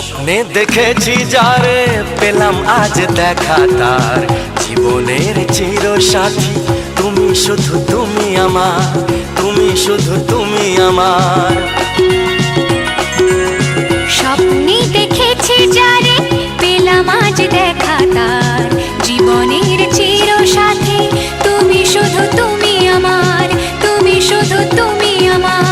স্বপ্নে দেখেছি যারে পেলাম আজ দেখা তার জীবনের চির সাথী তুমি শুধু তুমি আমার তুমি শুধু তুমি আমার স্বপ্নে দেখেছি যারে পেলাম আজ দেখা তার জীবনের চির সাথী তুমি শুধু তুমি আমার তুমি শুধু তুমি আমার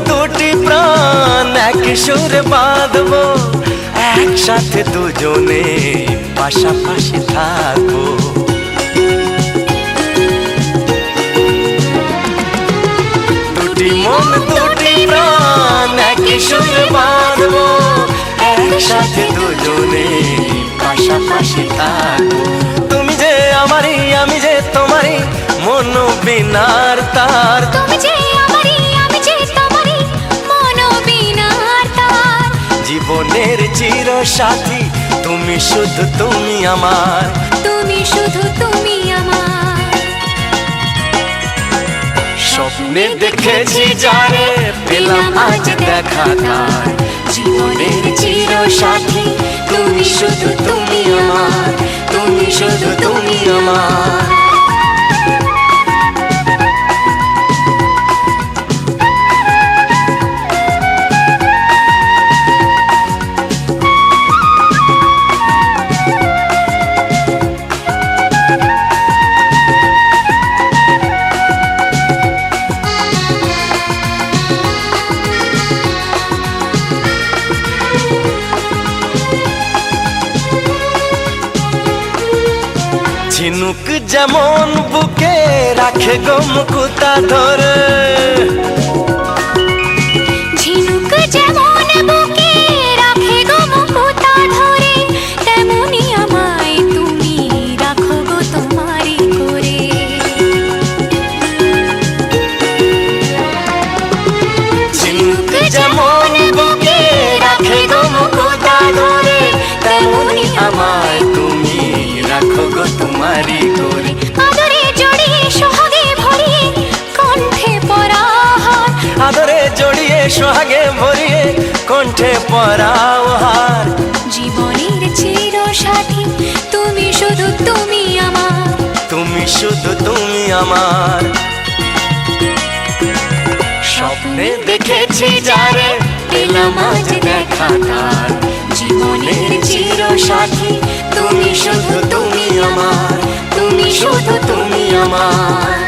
দুটি প্রাণ এক সুরে বাঁধবো একসাথে দুজনে পাশাপাশি থাকবো দুটি মন দুটি প্রাণ এক সুরে বাঁধবো একসাথে দুজনে পাশাপাশি থাকবো তুমি যে আমারই আমি যে তোমারই মন বিনার তার তুমি যে আমারই আমি যে তোমারই মন বিনার তার জীবনের চির সাথী তুমি শুধু তুমি আমার তুমি শুধু তুমি আমার স্বপ্নে দেখেছি যারে পেলাম আজ দেখা তার জীবনের চির সাথী তুমি শুধু তুমি আমার তুমি শুধু তুমি আমার ঝিনুক যেমন বুকে রাখে গো মুকুতা ধরে ঝিনুক যেমন বুকে রাখে গো মুকুতা ধরে তেমনি আমায় তুমি রাখো গো তোমারই করে ঝিনুক যেমন বুকে রাখে গো মুকুতা ধরে তেমনি আমায় তুমি রাখো গো তোমারই করে আদরে জড়িয়ে সোহাগে ভরিয়ে কণ্ঠে পরাহার আদরে জড়িয়ে সোহাগে ভরিয়ে কণ্ঠে পরাও হার জীবনের চির সাথী তুমি শুধু তুমি আমার তুমি শুধু তুমি আমার স্বপ্নে দেখেছি যারে পেলাম আজ দেখা তার জীবনের চির সাথী তুমি শুধু তুমি আমার তুমি শুধু তুমি আমার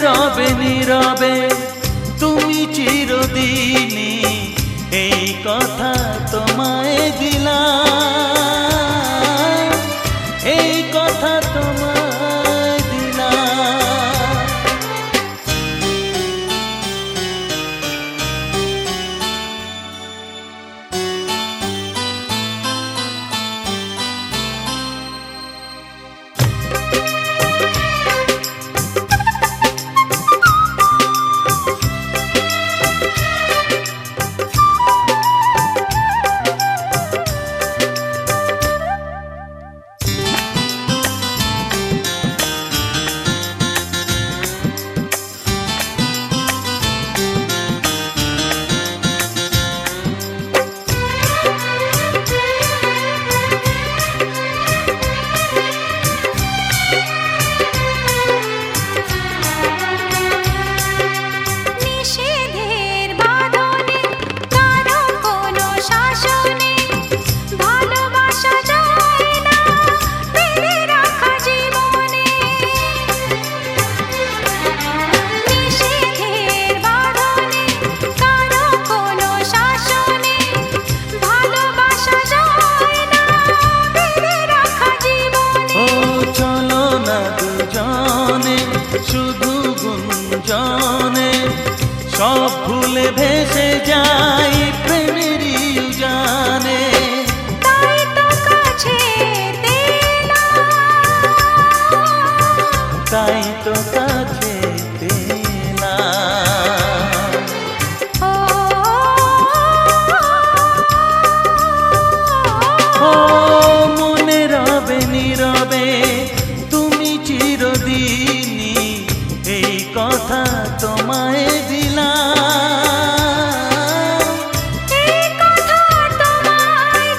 রবে নীরবে তুমি চিরদিনই, এই কথা তোমায় দিলাম, এই কথা তোমায় দিলাম। নিষেধের বাঁধনে কারো কোনো শাসনে ভালোবাসা যায় না ফেলে রাখা জীবনে। নিষেধের বাঁধনে কারো কোনো শাসনে ভালোবাসা যায় না ফেলে রাখা জীবনে। ও চলো না দুজনে শুধু গুঞ্জনে, সব ভুলে ভেসে যাই প্রেমেরই উজানে। তাই তো কাছে তাই তো কাছে পেলাম। ও মনে রবে নীরবে তুমি চিরদিনই, এই কথা তোমায় দিলাম, এই কথা তোমায়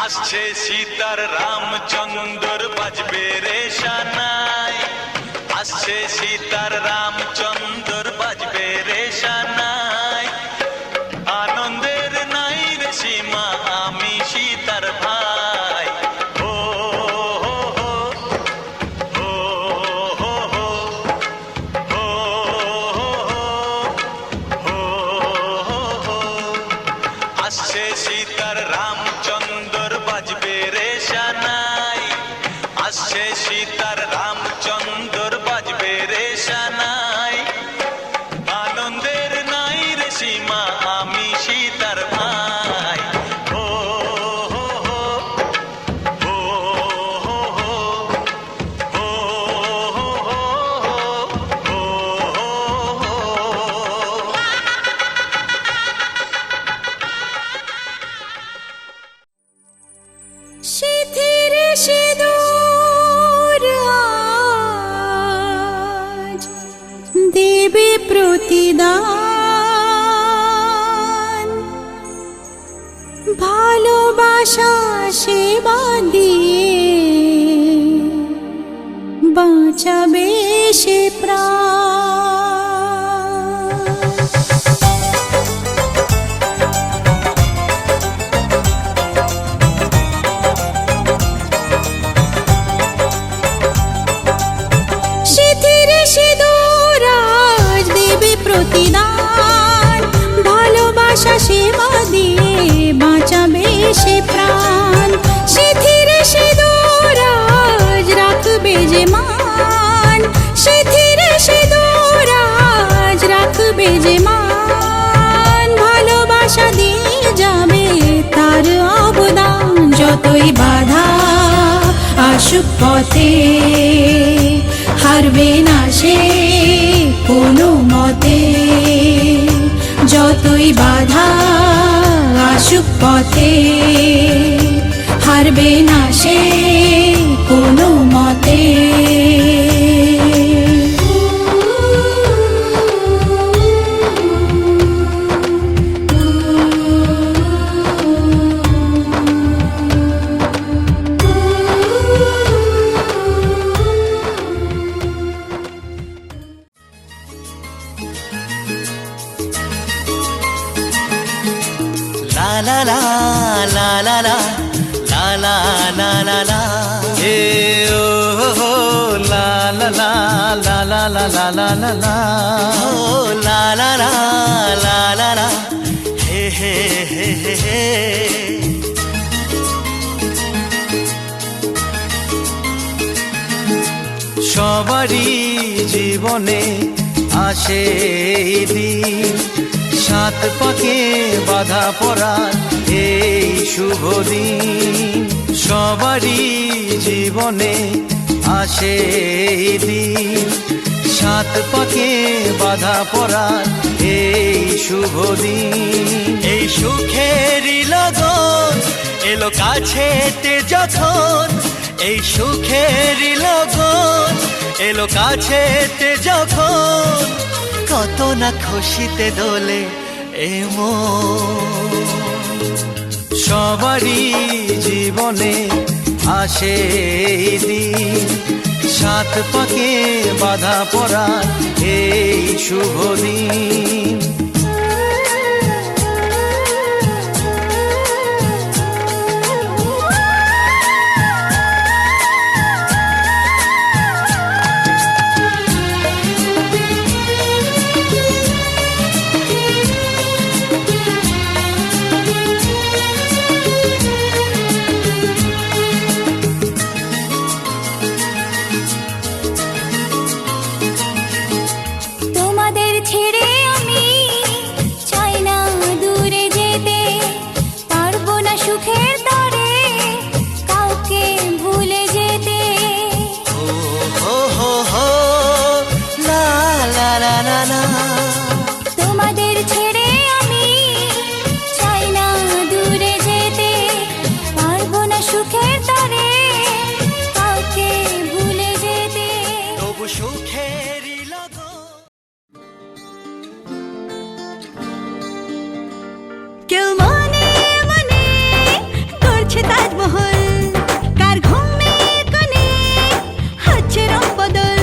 আসছে সীতার রামচন্দ্র বাজবে রে সানাই, আসছে সীতার রামচন্দ্র বাজবে রে সানাই। আনন্দের নাই রে সীমা আমি সীতার ভাই। ও হো হো, ও হো হো, ও হো হো, ও হো হো। আসছে সীতার রামচন্দ্র বাজবে রে সানাই, আসছে সীতার রামচন্দ্র বাজবে রে সানাই। আনন্দের নাই রে সীমা আমি সীতার ভাই। ও হো হো, ও হো হো, ও হো হো, ও হো হো। শিথির সিঁদুর আজ দেবে প্রতিদান, ভালোবাসা সেবা দিয়ে বাঁচাবে সে প্রাণ। শিথির সিঁদুর আজ দেবে প্রতিদান, ভালোবাসা সেবা দিয়ে বাঁচাবে সে প্রাণ। শিথির সিঁদুর আজ রাখবে যে মান, শিথির সিঁদুর আজ রাখবে যে মান। ভালোবাসা দিয়ে যাবে তার অবদান, যত যতই বাধা আসুক পথে, হারবে না সে কোনো মতে। যতই বাধা আসুক পথে, হারবে না সে কোনো মতে। La la la la la la la la la la la oh la la la la la la la la la la oh la la la la la la he he he he he সবারই জীবনে আসে এই দিন, সাত পাকে বাধা পড়ার এই শুভ দিন। সবারই জীবনে আসে এই দিন, সাত পাকে বাধা পড়ার এই শুভ দিন। এই সুখেরই লগন এলো কাছেতে যখন, এই সুখেরই লগন এলো কাছেতে যখন, কত না খুশিতে দোলে এ মন। সবারই জীবনে আসে এই দিন, সাত পাকে বাধা পড়ার এই শুভ দিন। তোমাদের ছেড়ে আমি চাই না দূরে যেতে, পারবো না সুখের তরে কাউকে ভুলে যেতে। তবু সুখেরই লগন। কেউ মনে মনে করছে তাজমহল, কার ঘুমের কোণে হচ্ছে রং বদল,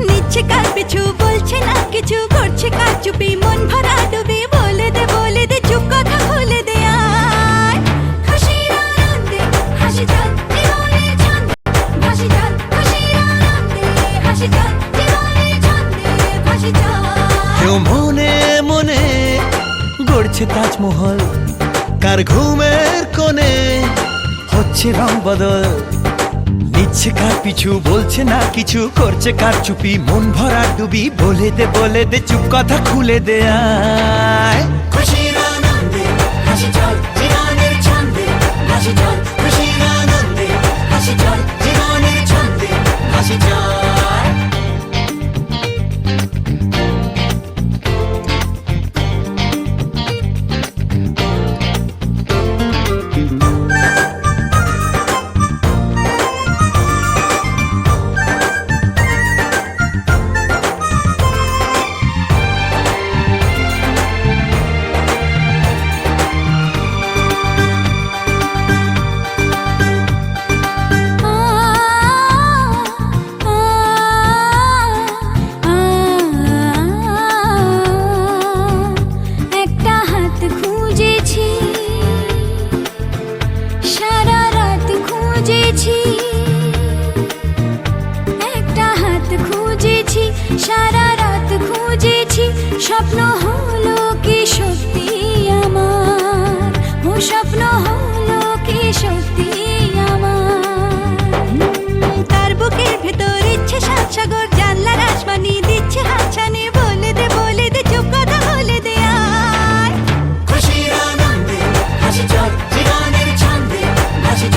নিচ্ছে কার পিছু বলছে না কিছু, করছে কার চুপি মন ভরা ডুবি। বলে দে চুপ কথা খুলে দে আয়, খুশির আনন্দে হাসি চল জীবনের ছন্দে ভাসি চল, খুশির আনন্দে হাসি চল জীবনের ছন্দে ভাসি চল। কেউ মনে মনে গড়ছে তাজমহল, কার ঘুমের কোণে হচ্ছে রং বদল, নিচ্ছে কার পিছু বলছে না কিছু, করছে কার চুপি মন ভরা ডুবি। বলে দে চুপ কথা খুলে দে আয়, খুশির আনন্দে হাসি চল জীবনের ছন্দে ভাসি চল, খুশির আনন্দে হাসি চল জীবনের ছন্দে ভাসি চল। সারা রাত খুঁজেছি, স্বপ্ন হলো কি সত্যি আমার, ও স্বপ্ন হলো কি সত্যি আমার। তার বুকের ভেতর ইচ্ছে সাত সাগর, জানলার আসমানি দিচ্ছে হাতছানি। বলে দে চুপ কথা বলে দে আয়, খুশির আনন্দে হাসি চল জীবনের ছন্দে ভাসি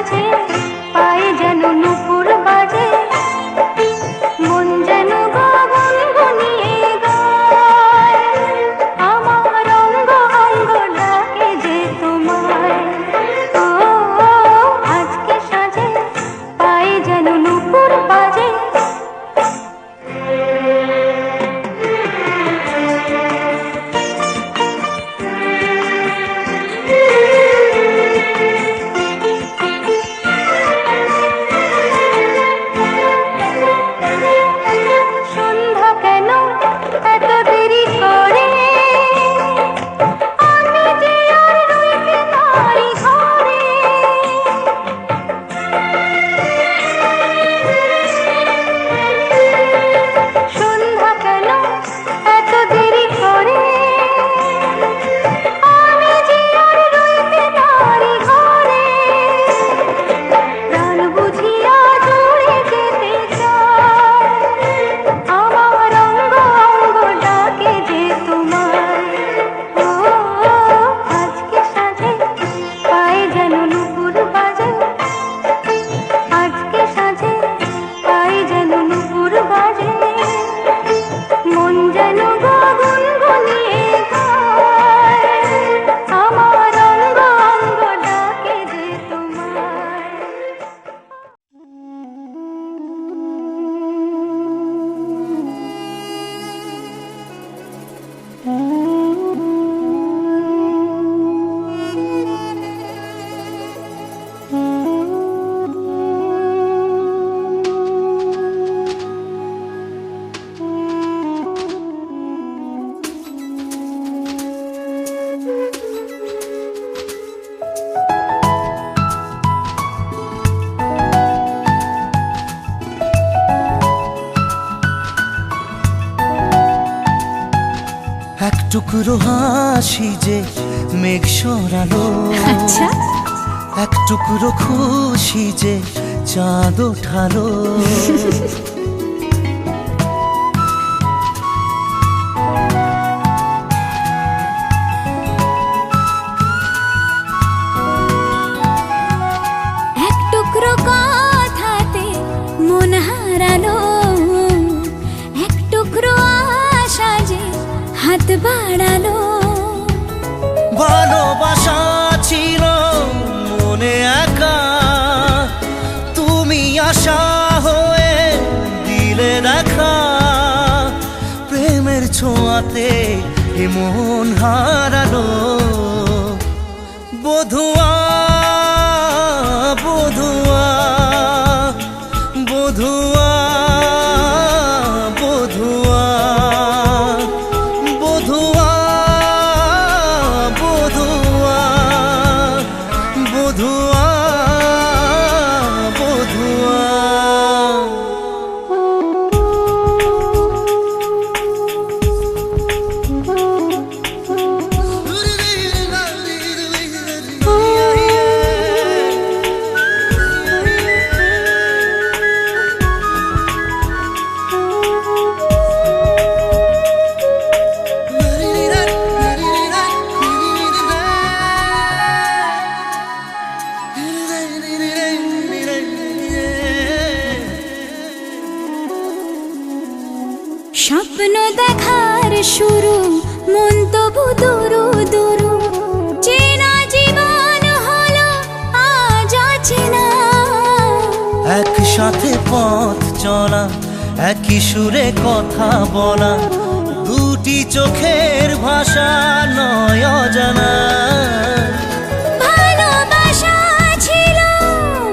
সাজে পায়ে যেন নুপুর বাজে মন যেন গগন গুনিয়ে গায় আমার অঙ্গ অঙ্গ ডাকে যে তোমায় ও আজকে সাজে পায়ে যেন নুপুর বাজে সন্ধ্যা কেন এত দেরি করে আমি যে আর রইতে পারি ঘরে সন্ধ্যা কেন এত দেরি করে আমি যে আর রইতে পারি ঘরে প্রাণ বুঝিয়া জুড়ে যেতে চাই আমার অঙ্গ অঙ্গ ডাকে যে তোমায় ও আজকে সাজে পায়ে যেন নুপুর বাজে আজকে সাজে পায়ে যেন নুপুর বাজে মন যেন গগন গুনিয়ে গায় আমার অঙ্গ অঙ্গ ডাকে যে তোমায় এক টুকরো হাসি যে মেঘ সরালো আচ্ছা এক টুকরো খুশি যে চাঁদ ওঠালো এক টুকরো কথাতে মন হারালো এক টুকরো আশা যে হাত বাড়ালো ভালোবাসা ছিল মনে একা তুমি আশা হয়ে দিলে দেখা প্রেমের ছোঁয়াতে এ মন হারালো বধুয়া বধুয়া বধুয়া বধুয়া বধুয়া বধুয়া বধুয়া বধুয়া স্বপ্ন দেখার শুরু মন তবু দুরু দুরু চেনা জীবন হলো আজ অচেনা একসাথে পথ চলা একই সুরে কথা বলা দুটি চোখের ভাষা নয় অজানা ভালোবাসা ছিল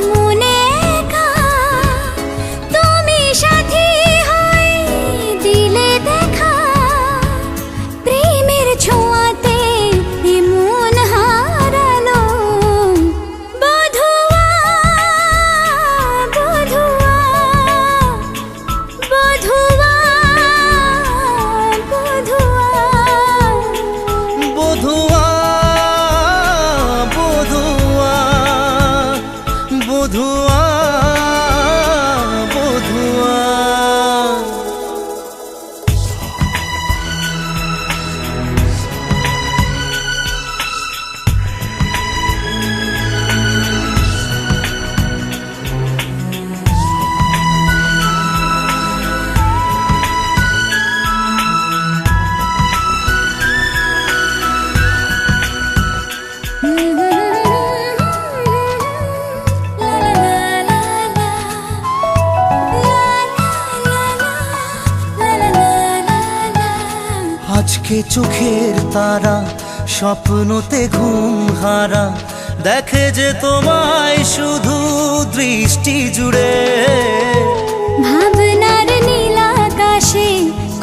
মনে একা তুমি সাথী হয়ে দিলে দেখা প্রেমের ছোঁয়াতে এ মন হারালো বধুয়া বধুয়া বধুয়া বধুয়া বধুয়া বধুয়া বধুয়া বধুয়া আজকে চোখের তারা স্বপ্নতে ঘুম হারা দেখে যে তোমায় শুধু দৃষ্টি জুড়ে। ভাবনার নীল আকাশে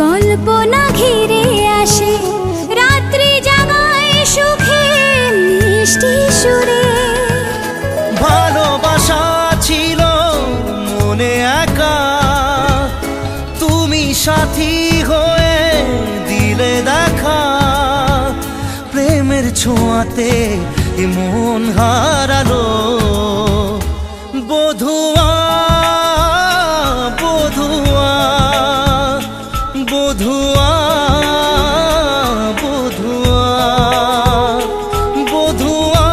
কল্পনা ঘিরে আসে, রাত্রি জাগায় সুখে মিষ্টি সুরে। ভালোবাসা ছিল মনে একা, তুমি সাথী হয়ে দিলে দেখা। প্রেমের ছোঁয়াতে এ মন হারালো, বধুয়া বধুয়া বধুয়া বধুয়া বধুয়া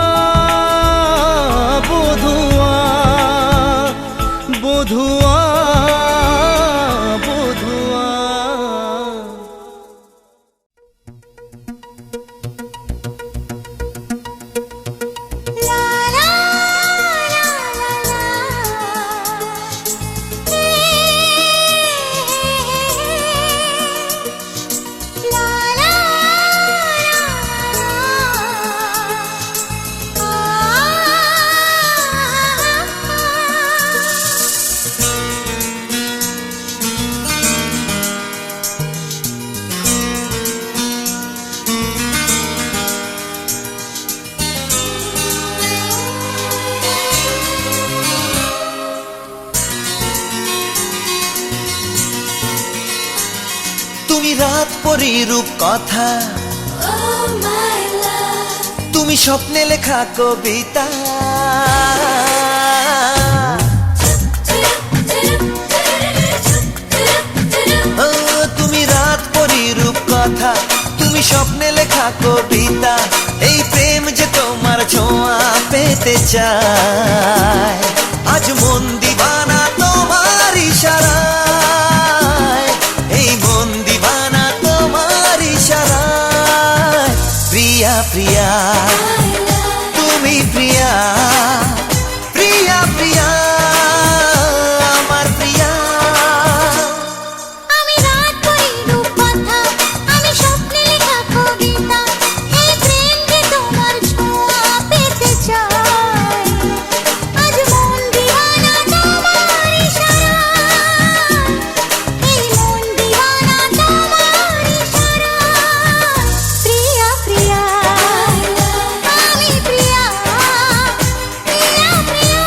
বধুয়া বধুয়া বধুয়া। লা লা লা লা লা লা তুমি রাত পরি রূপ কথা, তুমি স্বপ্নে লেখা কবিতা। ও, তুমি রাত পরি রূপ কথা, তুমি স্বপ্নে লেখা কবিতা। এই প্রেম যে তোমার ছোঁয়া পেতে চায়, আজ মন দিবানা তোমার ইশারায়। এই মন দিবানা তোমার ইশারায়। প্রিয়া প্রিয়া তুমি প্রিয়া, প্রিয়া প্রিয়া আমার প্রিয়া। আমি রাত করি রূপ কথা, আমি স্বপ্নে লেখা কবিতা। এই প্রেম যে তোমার ছোঁয়া পেতে চায়, আজ মন দিওয়ানা তোমার ইশারায়। এই মন দিওয়ানা তোমার ইশারায়। প্রিয়া প্রিয়া আমি প্রিয়া, প্রিয়া প্রিয়া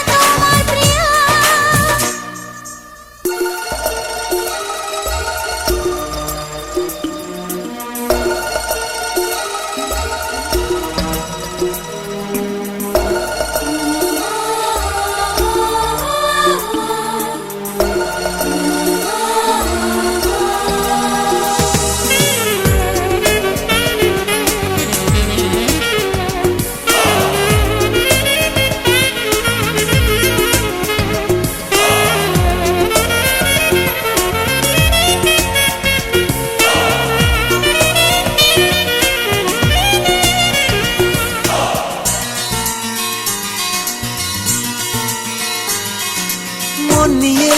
তোমার প্রিয়া। মন নিয়ে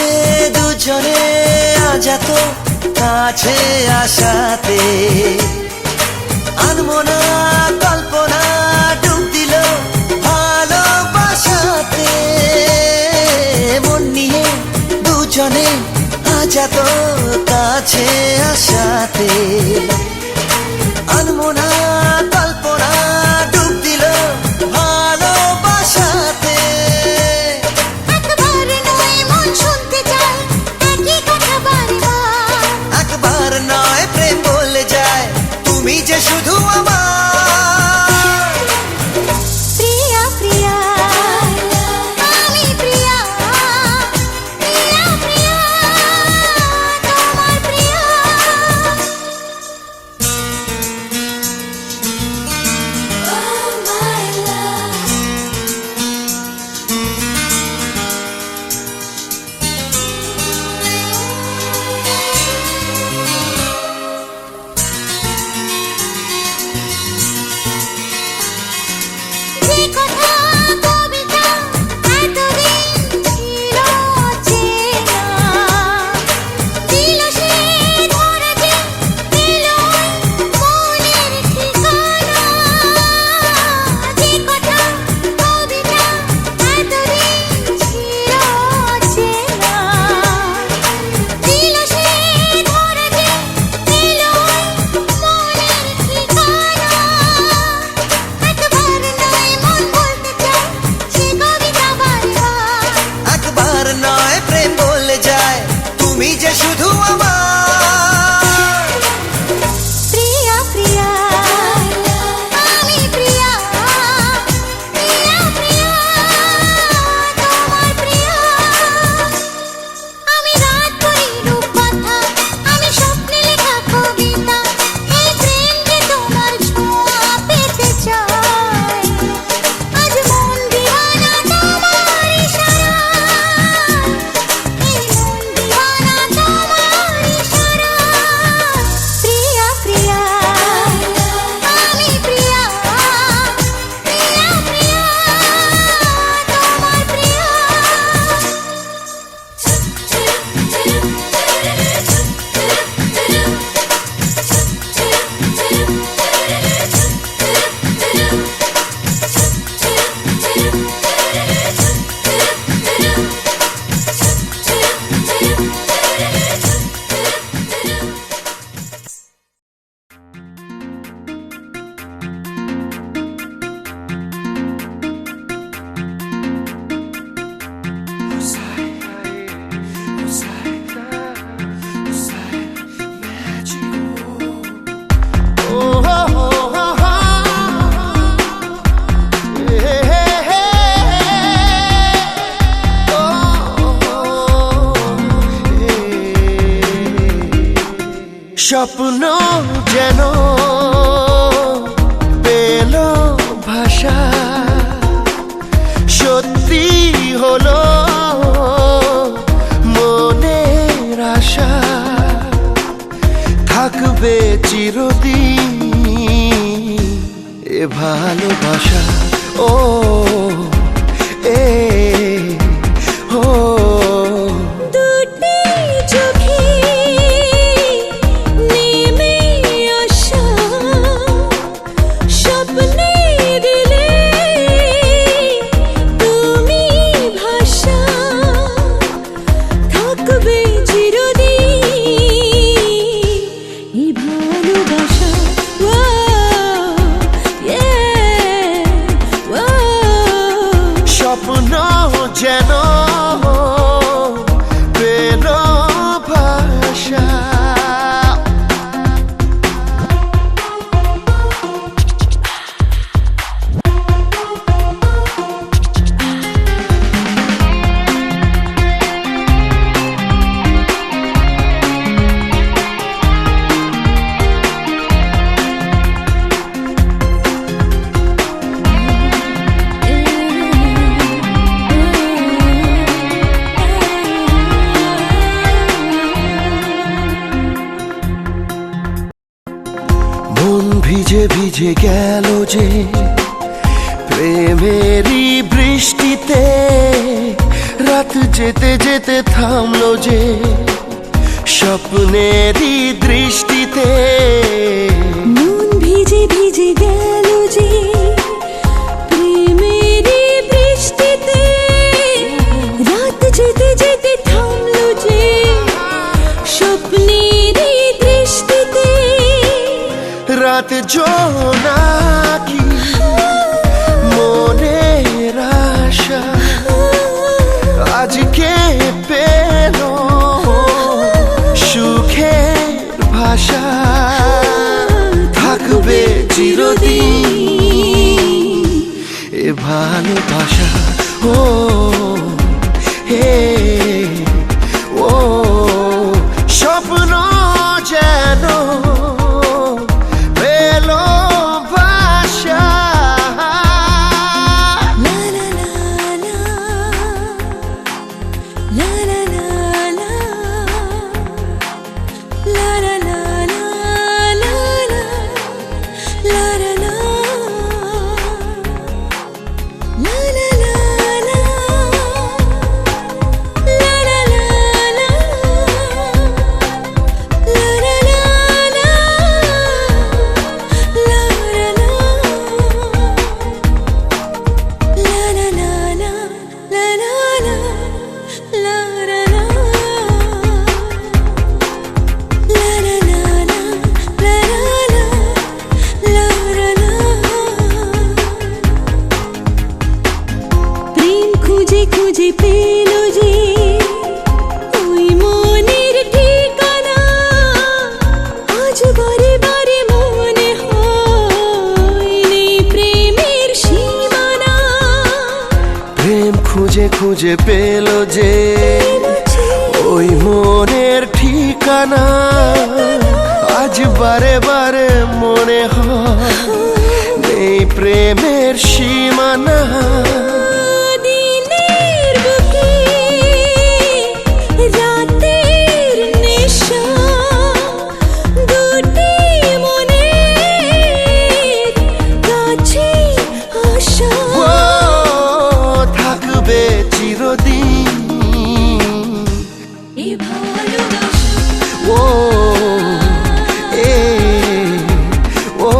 দুজনে আজ এত কাছে আসাতে, আনমনা কল্পনা ডুব দিল ভালোবাসাতে। মন নিয়ে দুজনে আজ এত কাছে আসাতে, আনমনা কল্পনা ডুব দিল ভালোবাসাতে। একবার নয় মন শুনতে চায় একই কথা বারবার। একবার নয় প্রেম বলে যায় তুমি যে শুধু আমার। প্রিয়া প্রিয়া আমি প্রিয়া, প্রিয়া প্রিয়া তোমার প্রিয়া। স্বপ্ন যেন পেল ভাষা, সত্যি হলো মনের আশা, থাকবে চিরদিন এ ভালোবাসা। ও এ ও দুটি চোখে নেমে আসা স্বপ্নে দিলে তুমি ভাষা, থাকবে চিরদিন এই ভালোবাসা। স্বপ্ন যেন পেল ভাষা। মন ভিজে ভিজে গেল যে প্রেমেরই বৃষ্টিতে, রাত যেতে যেতে থামলো যে স্বপ্নেরই দৃষ্টিতে। মন ভিজে ভিজে গেল যে প্রেমেরই বৃষ্টিতে, রাত যেতে যেতে থামলো যে স্বপ্নেরই দৃষ্টিতে। রাত জোনাকি মনের আশা আজকে পেল সুখের ভাষা, থাকবে চিরদিন এ ভালোবাসা। ও হে ও স্বপ্ন যেন পেল ভাষা। লা লা লা লা লা লা লা লা লা লা লা লা লা লা খুঁজে পেল যে ওই মনের ঠিকানা, আজ বারে বারে মনে হয় নেই প্রেমের সীমানা। প্রেম খুঁজে খুঁজে পেল যে ওই মনের ঠিকানা, আজ বারে বারে মনে হয় নেই প্রেমের সীমানা। দিনের বুকে রাতের নেশা, দুটি মনের কাছে আসা, ও থাকবে চিরদিন এ ভালোবাসা। ও এ ও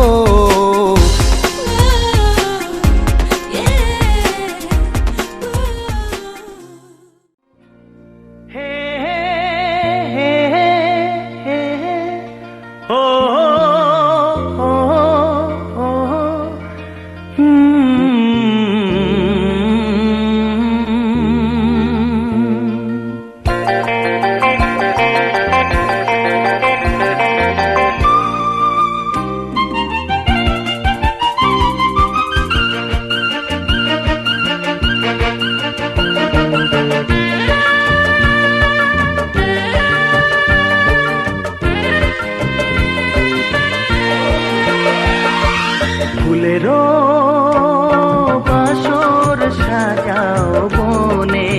সাজাও বনে,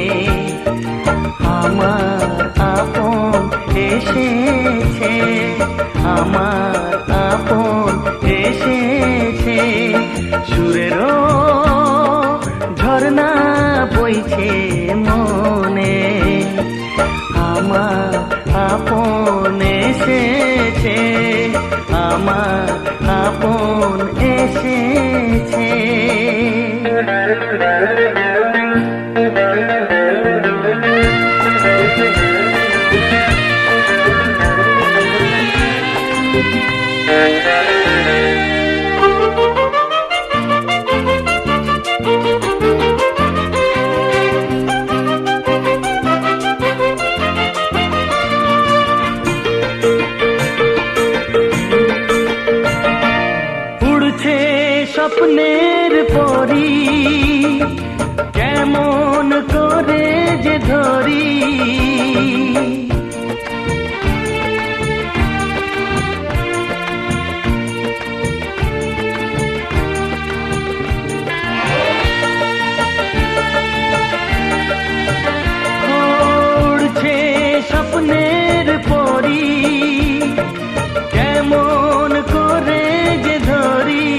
আমার আপন এসেছে, আমার আপন এসেছে, সুরেরও ঝর্ণা বইছে মনে, আমার আপন এসেছে, আমার আপন এসেছে। উড়ছে স্বপ্নের পরি, কেমন করে যে ধরি, উড়ছে স্বপ্নের পরি, কেমন করে যে ধরি,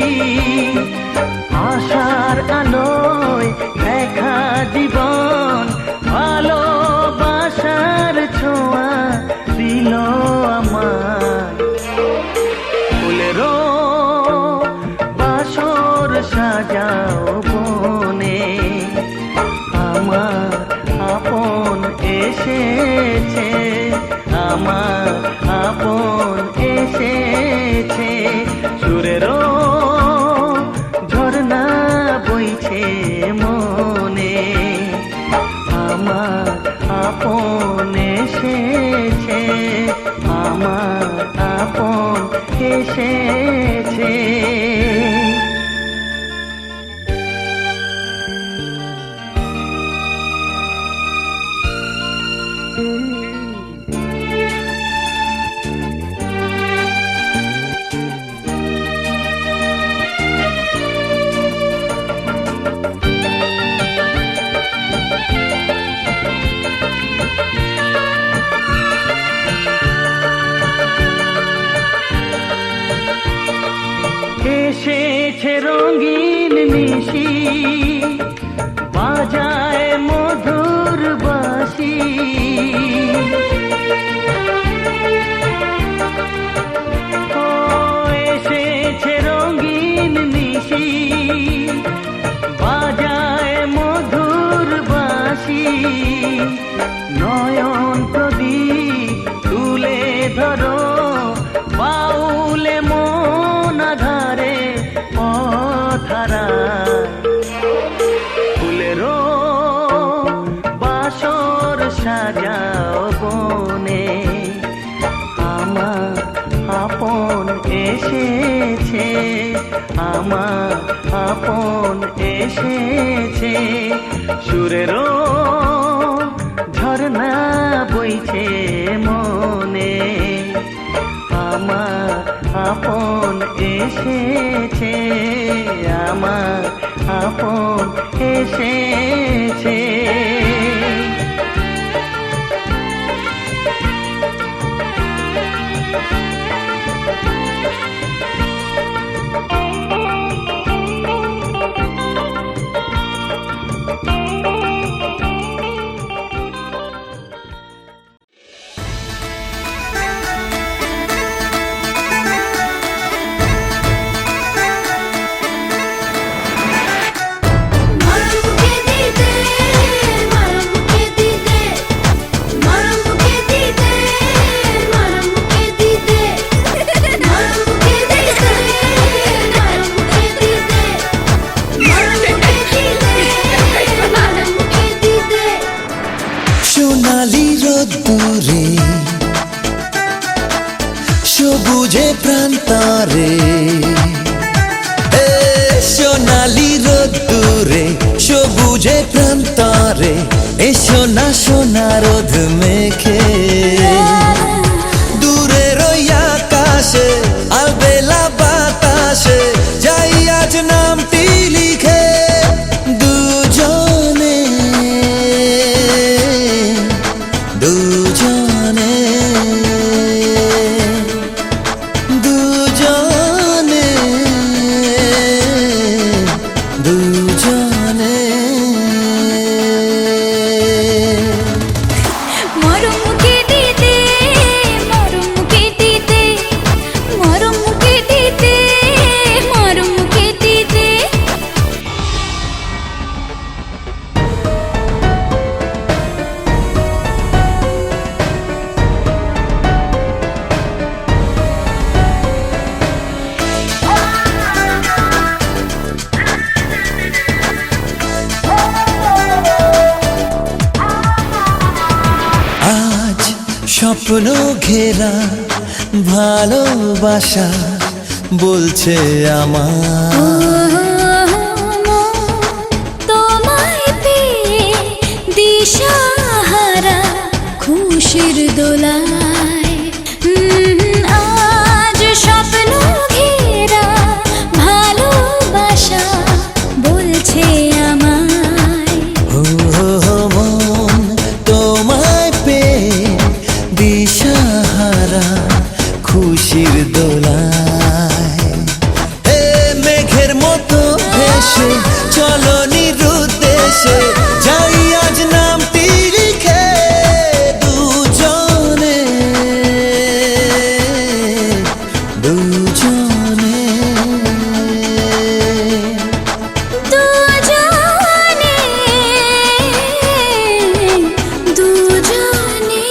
আশার আলোয় দেখা জীবন, ভালোবাসার ছোঁয়া দিল আমার, ফুলেরও বাসর সাজাও বনে, আমার আপন এসেছে, আমার আপন এসেছে, সুরেরও ঝর্ণা বইছে মনে, আমার আপন এসেছে, আমার আপন এসেছে। এসেছে রঙিন নিশি, বাজায় মধুর বাঁশি, ও এসেছে রঙিন নিশি, বাজায় মধুর বাঁশি, নয়ন প্রদীপ তুলে ধরো, বাউলে মন আধারে পথহারায়, ফুলেরও বাসর সাজাও বনে, আমার আপন এসেছে, আমার আপন এসেছে, সুরেরও ঝর্ণা বইছে মনে, আমার আপন এসেছে, আমার আপন এসেছে। সোনালি রোদ্দুরে সবুজে প্রান্তরে, সোনালি রোদ্দুরে সবুজে প্রান্তরে, সোনা সোনা রোদ মেখে দূরের ওই আকাশে আলবেলা বাতাসে যাই আজ নামটি লিখে, দুজন স্বপ্ন ঘেরা ভালোবাসা বলছে আমার। তোমায় পেয়ে দিশাহারা খুশির দোলায় আজ স্বপ্ন ঘেরা ভালোবাসা বলছে আমায়। মন তোমায় পেয়ে দিশাহারা খুশির দোলায়। হে মেঘের মতো ভেসে চলো নিরুদ্দেশে যাই আজ নামটি লিখে দুজনে দুজনে। দুজনে দুজনে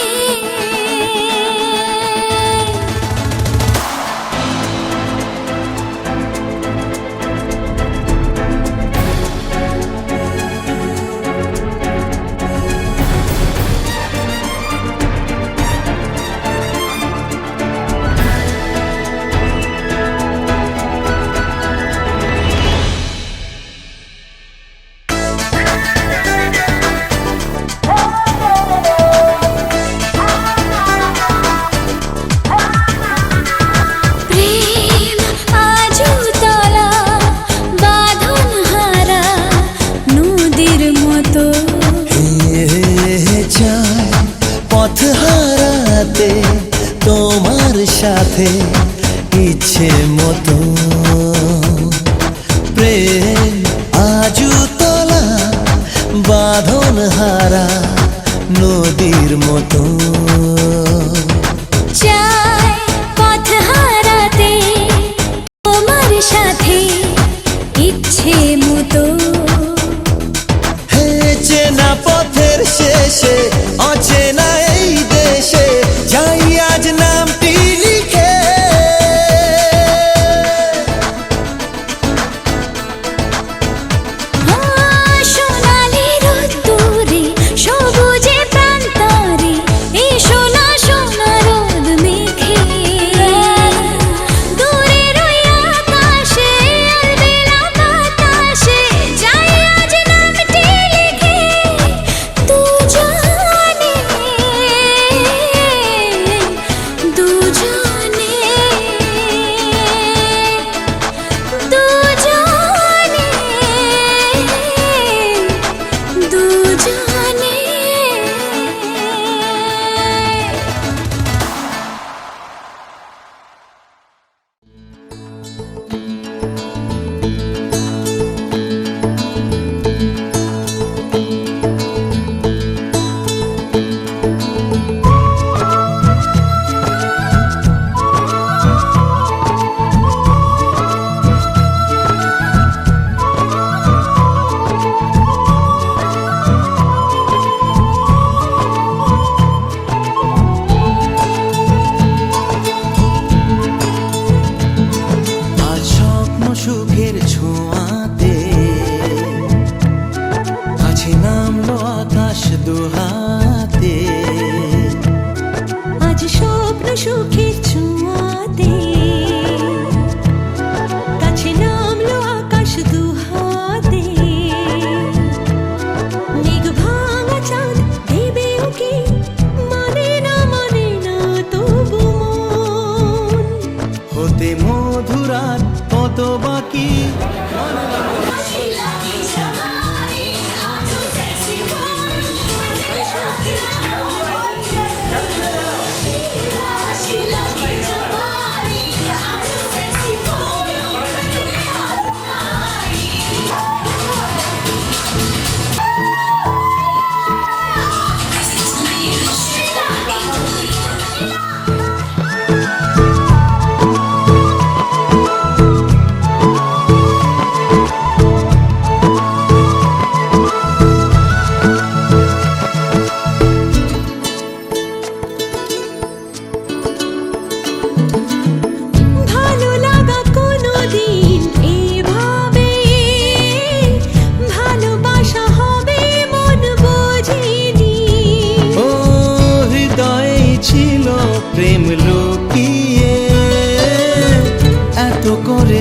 প্রেম আজও তলা বাঁধন হারা নদীর মতো যায় পথ হারাতে তোমার সাথে ইচ্ছে মতো। প্রেম আজু তলা বাঁধন হারা নদীর মতো। চাই পথ হারাতে তোমার সাথে ইচ্ছে মতো। হে চেনা পথের শেষে অচেনা এই দেশে যাই আজ নামটি লিখে। সোনালি রোদ্দুরে সবুজে প্রান্তরে এই সোনা সোনা রোদ মেঘে দূরের ওই আকাশে আলবেলা বাতাসে যাই আজ নামটি লিখে দুজনে দুজনে দুজনে দুজনে। আজ স্বপ্ন সুখের ছোঁয়াতে কাছে নামলো আকাশ দুহাতে। আজ স্বপ্ন সুখের ছোঁয়াতে কাছে নামলো আকাশ দুহাতে। মেঘ ভাঙা চাঁদ দেবে ওকে মানে না তবু মন। হতে মধুরাত কত বাকি শিলা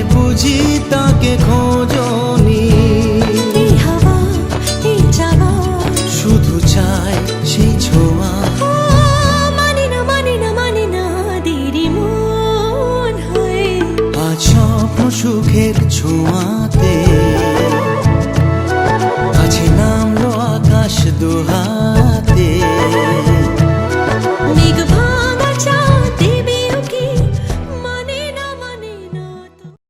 বুঝি তাকে খোঁজনি